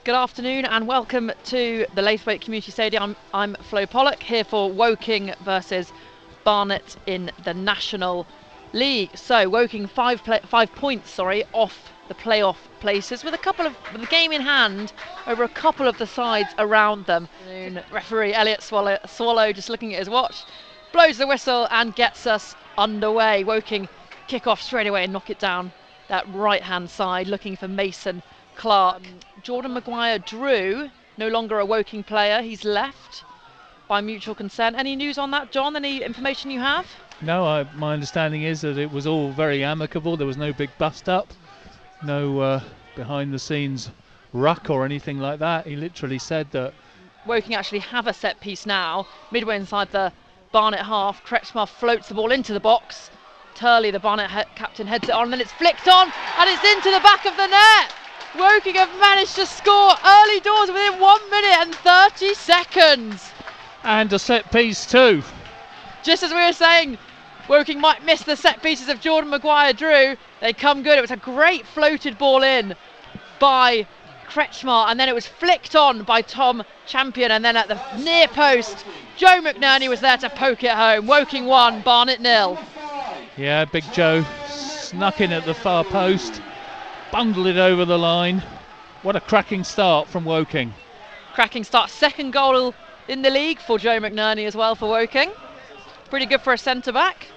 Good afternoon and welcome to the Laithwaite Community Stadium. I'm Flo Pollock here for Woking versus Barnet in the National League. So Woking 5 points off the playoff places with the game in hand over a couple of the sides around them. Referee Elliot Swallow just looking at his watch, blows the whistle and gets us underway. Woking kick off straight away and knock it down that right hand side, looking for Mason Clark. Jordan Maguire-Drew, no longer a Woking player, he's left by mutual consent. Any news on that, John? Any information you have? No, my understanding is that it was all very amicable. There was no big bust up, no behind the scenes ruck or anything like that. He literally said that Woking actually have a set piece now, midway inside the Barnet half. Kretschmar floats the ball into the box. Turley, the Barnet captain, heads it on, and then it's flicked on and it's into the back of the net. Woking have managed to score early doors within 1 minute and 30 seconds. And a set piece too. Just as we were saying, Woking might miss the set pieces of Jordan Maguire-Drew. They come good. It was a great floated ball in by Kretschmar, and then it was flicked on by Tom Champion, and then at the near post, Joe McNerney was there to poke it home. Woking 1, Barnet 0. Yeah, Big Joe snuck in at the far post, bundled it over the line. What a cracking start from Woking. Cracking start, second goal in the league for Joe McNerney as well for Woking. Pretty good for a centre-back.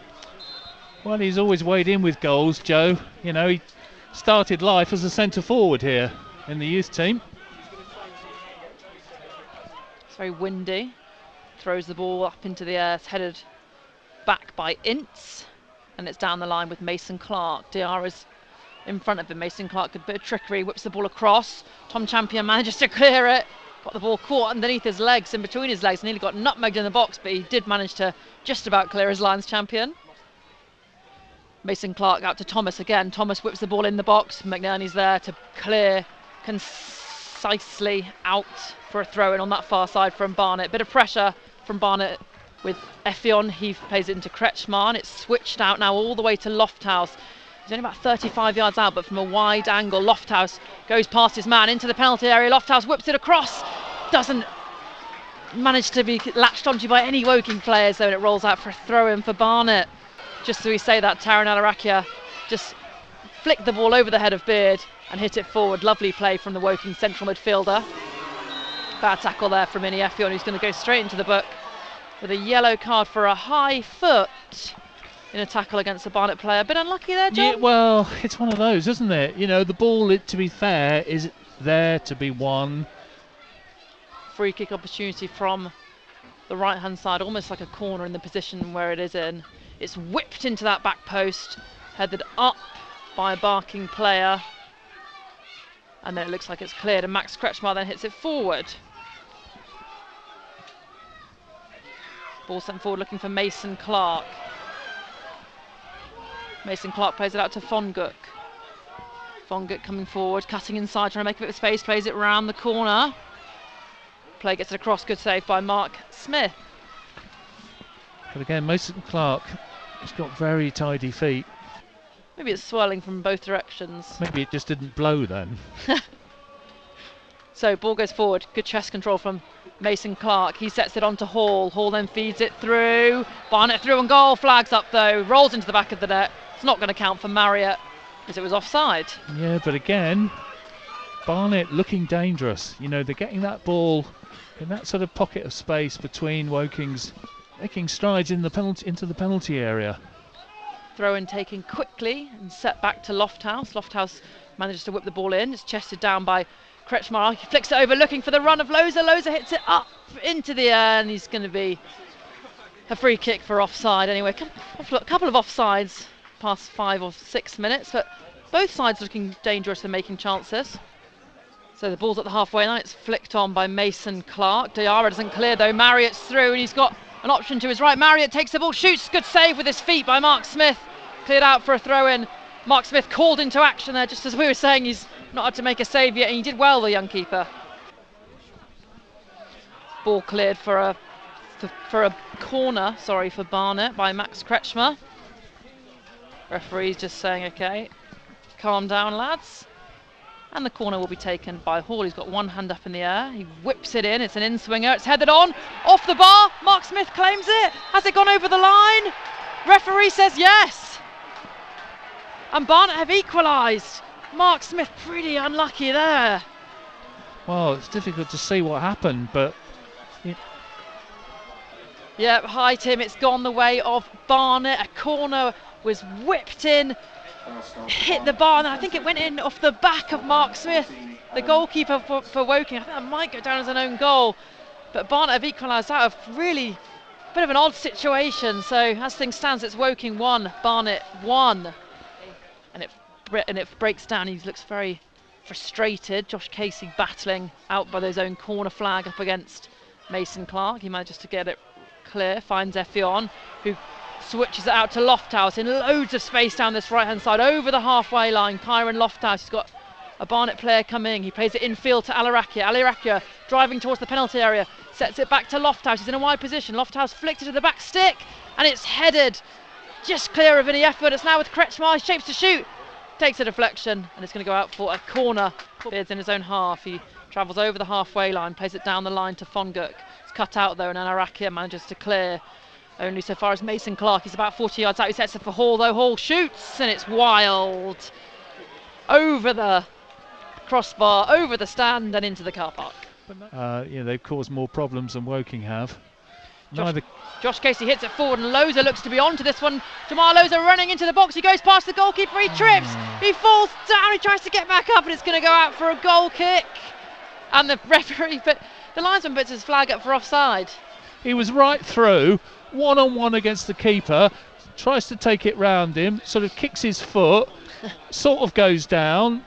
Well, he's always weighed in with goals, Joe. You know, he started life as a centre-forward here in the youth team. It's very windy. Throws the ball up into the air. It's headed back by Ince. And it's down the line with Mason Clark. Diarra's in front of him. Mason Clark, a bit of trickery, whips the ball across. Tom Champion manages to clear it. Got the ball caught underneath his legs, in between his legs. Nearly got nutmegged in the box, but he did manage to just about clear his lines, Champion. Mason Clark out to Thomas again. Thomas whips the ball in the box. McNerney's there to clear concisely out for a throw-in on that far side from Barnet. Bit of pressure from Barnet with Effion. He plays it into Kretschmar, and it's switched out now all the way to Lofthouse. He's only about 35 yards out, but from a wide angle, Lofthouse goes past his man into the penalty area. Lofthouse whips it across. Doesn't manage to be latched onto by any Woking players, though, and it rolls out for a throw-in for Barnet. Just so we say that, Taran Alarakia just flicked the ball over the head of Beard and hit it forward. Lovely play from the Woking central midfielder. Bad tackle there from Ini Effion, who's going to go straight into the book with a yellow card for a high foot in a tackle against a Barnet player. A bit unlucky there, John? Yeah, well, it's one of those, isn't it? You know, the ball, to be fair, is there to be won. Free kick opportunity from the right-hand side, almost like a corner in the position where it is in. It's whipped into that back post, headed up by a barking player, and then it looks like it's cleared, and Max Kretschmar then hits it forward. Ball sent forward looking for Mason Clark. Mason Clark plays it out to Fonguk. Fonguk coming forward, cutting inside, trying to make a bit of space, plays it round the corner. Play gets it across, good save by Mark Smith. But again, Mason Clark has got very tidy feet. Maybe it's swirling from both directions. Maybe it just didn't blow then. So ball goes forward, good chest control from Mason Clark. He sets it onto Hall. Hall then feeds it through. Barnet through and goal. Flags up though. Rolls into the back of the net. It's not going to count for Marriott because it was offside. Yeah, but again, Barnet looking dangerous. You know, they're getting that ball in that sort of pocket of space between Woking's, making strides in the into the penalty area. Throw in taken quickly and set back to Lofthouse. Lofthouse manages to whip the ball in. It's chested down by Kretschmar. He flicks it over looking for the run of Loza. Loza hits it up into the air, and he's going to be a free kick for offside anyway. A couple of offsides past 5 or 6 minutes, but both sides looking dangerous and making chances. So the ball's at the halfway line. It's flicked on by Mason Clark. Diarra doesn't clear though. Marriott's through, and he's got an option to his right. Marriott takes the ball, shoots. Good save with his feet by Mark Smith. Cleared out for a throw-in. Mark Smith called into action there, just as we were saying. He's not had to make a save yet, and he did well, the young keeper. Ball cleared for a corner, for Barnet by Max Kretschmar. Referee's just saying, okay, calm down, lads. And the corner will be taken by Hall. He's got one hand up in the air. He whips it in. It's an in-swinger. It's headed on. Off the bar. Mark Smith claims it. Has it gone over the line? Referee says yes. And Barnet have equalised. Mark Smith pretty unlucky there. Well, it's difficult to see what happened, but... Yeah, hi Tim. It's gone the way of Barnet. A corner was whipped in. Hit the bar, and I think it went in off the back of Mark Smith, the goalkeeper for Woking. I think that might go down as an own goal, but Barnet have equalised out of really a bit of an odd situation. So as things stand, it's Woking 1, Barnet 1, and it breaks down. He looks very frustrated. Josh Casey battling out by his own corner flag up against Mason Clark. He manages to get it clear, finds Effion, who switches it out to Lofthouse in loads of space down this right hand side over the halfway line. Kyron Lofthouse, he's got a Barnet player coming. He plays it infield to Alarakia. Alarakia driving towards the penalty area, sets it back to Lofthouse. He's in a wide position. Lofthouse flicked it to the back stick, and it's headed just clear of Vinny Efford. It's now with Kretschmar. He shapes to shoot, takes a deflection, and it's going to go out for a corner. Beard's in his own half. He travels over the halfway line, plays it down the line to Fonguk. It's cut out though, and Alarakia manages to clear. Only so far as Mason Clark. He's about 40 yards out. He sets it for Hall, though. Hall shoots, and it's wild. Over the crossbar, over the stand, and into the car park. Yeah, they've caused more problems than Woking have. Josh Casey hits it forward, and Loza looks to be onto this one. Jamal Loza running into the box. He goes past the goalkeeper. He trips. He falls down. He tries to get back up, and it's going to go out for a goal kick. And the referee, but the linesman puts his flag up for offside. He was right through, one-on-one against the keeper, tries to take it round him, sort of kicks his foot, sort of goes down,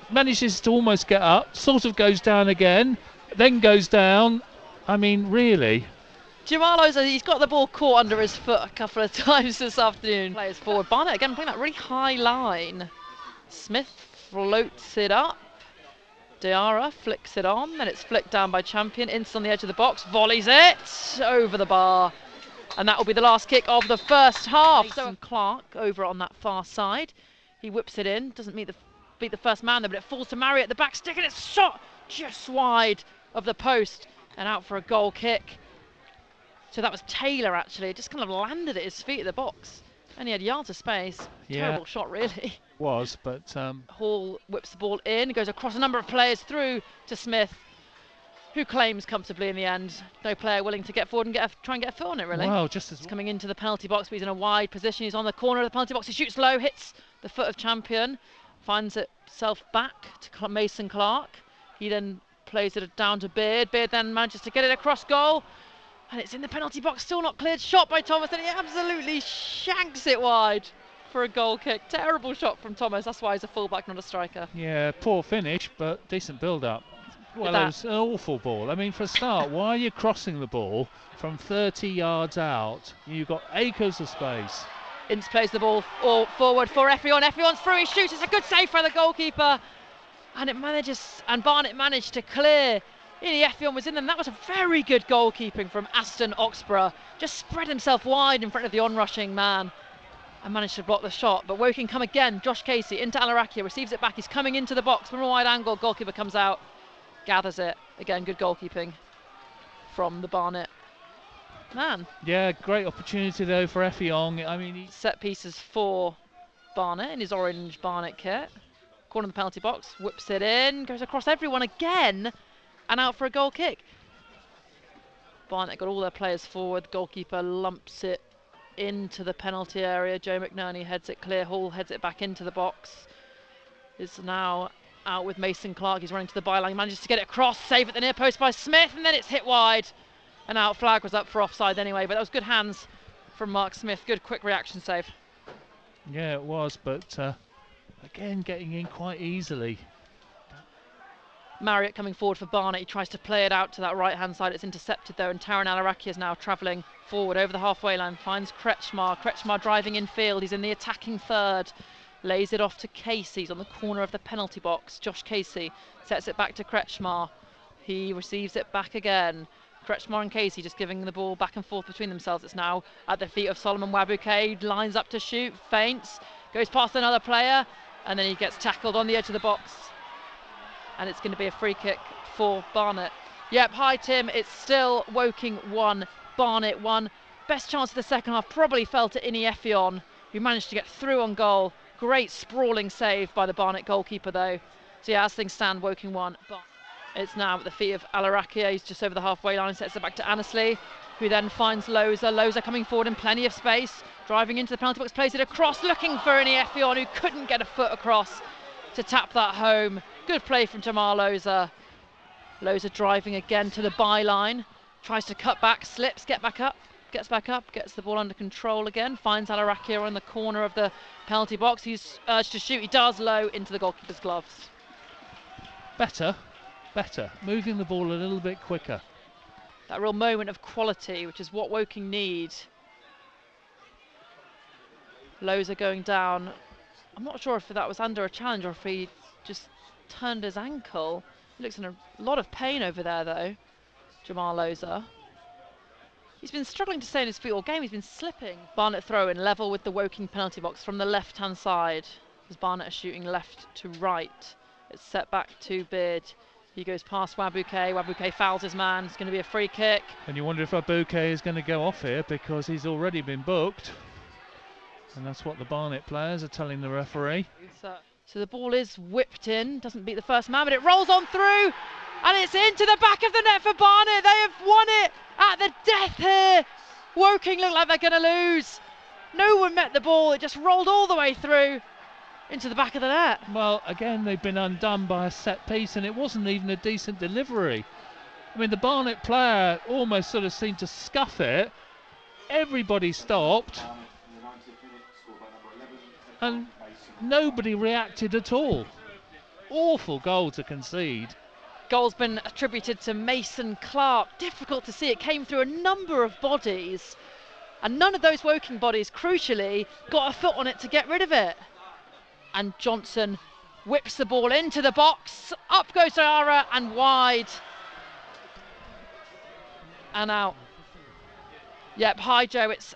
manages to almost get up, sort of goes down again, then goes down. I mean, really. Jamal Oza, he's got the ball caught under his foot a couple of times this afternoon. Players forward. Barnet again playing that really high line. Smith floats it up. Diarra flicks it on, then it's flicked down by Champion. Ince on the edge of the box, volleys it over the bar. And that will be the last kick of the first half. So Clark over on that far side. He whips it in, doesn't beat the first man there, but it falls to Marriott at the back stick, and it's shot just wide of the post and out for a goal kick. So that was Taylor actually, it just kind of landed at his feet at the box. And he had yards of space. Yeah. Terrible shot really. Was, but... Hall whips the ball in, goes across a number of players through to Smith, who claims comfortably in the end. No player willing to get forward and try and get a foot on it really. Wow, just as... He's coming into the penalty box, but he's in a wide position. He's on the corner of the penalty box. He shoots low, hits the foot of Champion, finds itself back to Mason Clark. He then plays it down to Beard. Beard then manages to get it across goal. And it's in the penalty box, still not cleared. Shot by Thomas, and he absolutely shanks it wide for a goal kick. Terrible shot from Thomas. That's why he's a fullback, not a striker. Yeah, poor finish, but decent build-up. Well, it was an awful ball. I mean, for a start, why are you crossing the ball from 30 yards out? You've got acres of space. Ince plays the ball forward for Effion. Effion's through, he shoots. It's a good save for the goalkeeper. And Barnet managed to clear. Effion was in them. That was a very good goalkeeping from Aston Oxborough. Just spread himself wide in front of the onrushing man and managed to block the shot. But Woking come again. Josh Casey into Alarakia, receives it back. He's coming into the box from a wide angle. Goalkeeper comes out, gathers it. Again, good goalkeeping from the Barnet man. Yeah, great opportunity though for Effion. I mean, set pieces for Barnet in his orange Barnet kit. Corner of the penalty box, whips it in, goes across everyone again, and out for a goal kick. Barnet got all their players forward. Goalkeeper lumps it into the penalty area. Joe McNerney heads it clear. Hall heads it back into the box. Is now out with Mason Clark. He's running to the byline. He manages to get it across. Save at the near post by Smith, and then it's hit wide. And out. Flag was up for offside anyway, but that was good hands from Mark Smith. Good quick reaction save. Yeah, it was, but again, getting in quite easily. Marriott coming forward for Barnet. He tries to play it out to that right-hand side. It's intercepted though, and Taran Alarakia is now travelling forward over the halfway line. Finds Kretschmar. Kretschmar driving in field. He's in the attacking third. Lays it off to Casey. He's on the corner of the penalty box. Josh Casey sets it back to Kretschmar. He receives it back again. Kretschmar and Casey just giving the ball back and forth between themselves. It's now at the feet of Solomon Wabuke. Lines up to shoot. Feints. Goes past another player. And then he gets tackled on the edge of the box and it's going to be a free kick for Barnet. Yep, hi Tim, it's still Woking 1, Barnet 1. Best chance of the second half probably fell to Effiong, who managed to get through on goal. Great sprawling save by the Barnet goalkeeper though. So yeah, as things stand, Woking 1. It's now at the feet of Alarakia. He's just over the halfway line, sets it back to Annesley, who then finds Loza. Loza coming forward in plenty of space, driving into the penalty box, plays it across, looking for Effiong, who couldn't get a foot across to tap that home. Good play from Jamal Loza. Loza driving again to the byline, tries to cut back, slips, gets back up, gets the ball under control again, finds Alarakia in the corner of the penalty box. He's urged to shoot, he does, low into the goalkeeper's gloves. Better, moving the ball a little bit quicker. That real moment of quality, which is what Woking need. Loza going down. I'm not sure if that was under a challenge or if he just turned his ankle. He looks in a lot of pain over there though, Jamal Loza. He's been struggling to stay on his feet all game, he's been slipping. Barnet throw in level with the Woking penalty box from the left hand side, as Barnet are shooting left to right. It's set back to Beard. He goes past Wabuke. Wabuke fouls his man. It's going to be a free kick. And you wonder if Wabuke is going to go off here because he's already been booked. And that's what the Barnet players are telling the referee. So the ball is whipped in. Doesn't beat the first man, but it rolls on through. And it's into the back of the net for Barnet. They have won it at the death here. Woking look like they're going to lose. No one met the ball. It just rolled all the way through into the back of the net. Well, again, they've been undone by a set piece, and it wasn't even a decent delivery. I mean, the Barnet player almost sort of seemed to scuff it. Everybody stopped, and nobody reacted at all. Awful goal to concede. Goal's been attributed to Mason Clark. Difficult to see. It came through a number of bodies, and none of those Woking bodies, crucially, got a foot on it to get rid of it. And Johnson whips the ball into the box. Up goes Diarra and wide. And out. Yep, hi Joe, it's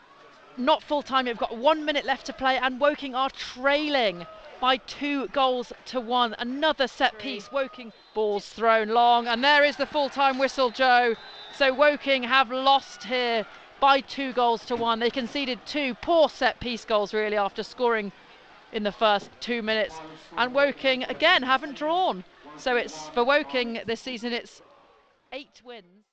not full time. We've got 1 minute left to play and Woking are trailing by 2 goals to 1. Another set piece. Woking ball's thrown long and there is the full time whistle, Joe. So Woking have lost here by 2 goals to 1. They conceded 2 poor set piece goals really after scoring in the first 2 minutes, and Woking again haven't drawn. So it's for Woking this season, it's 8 wins.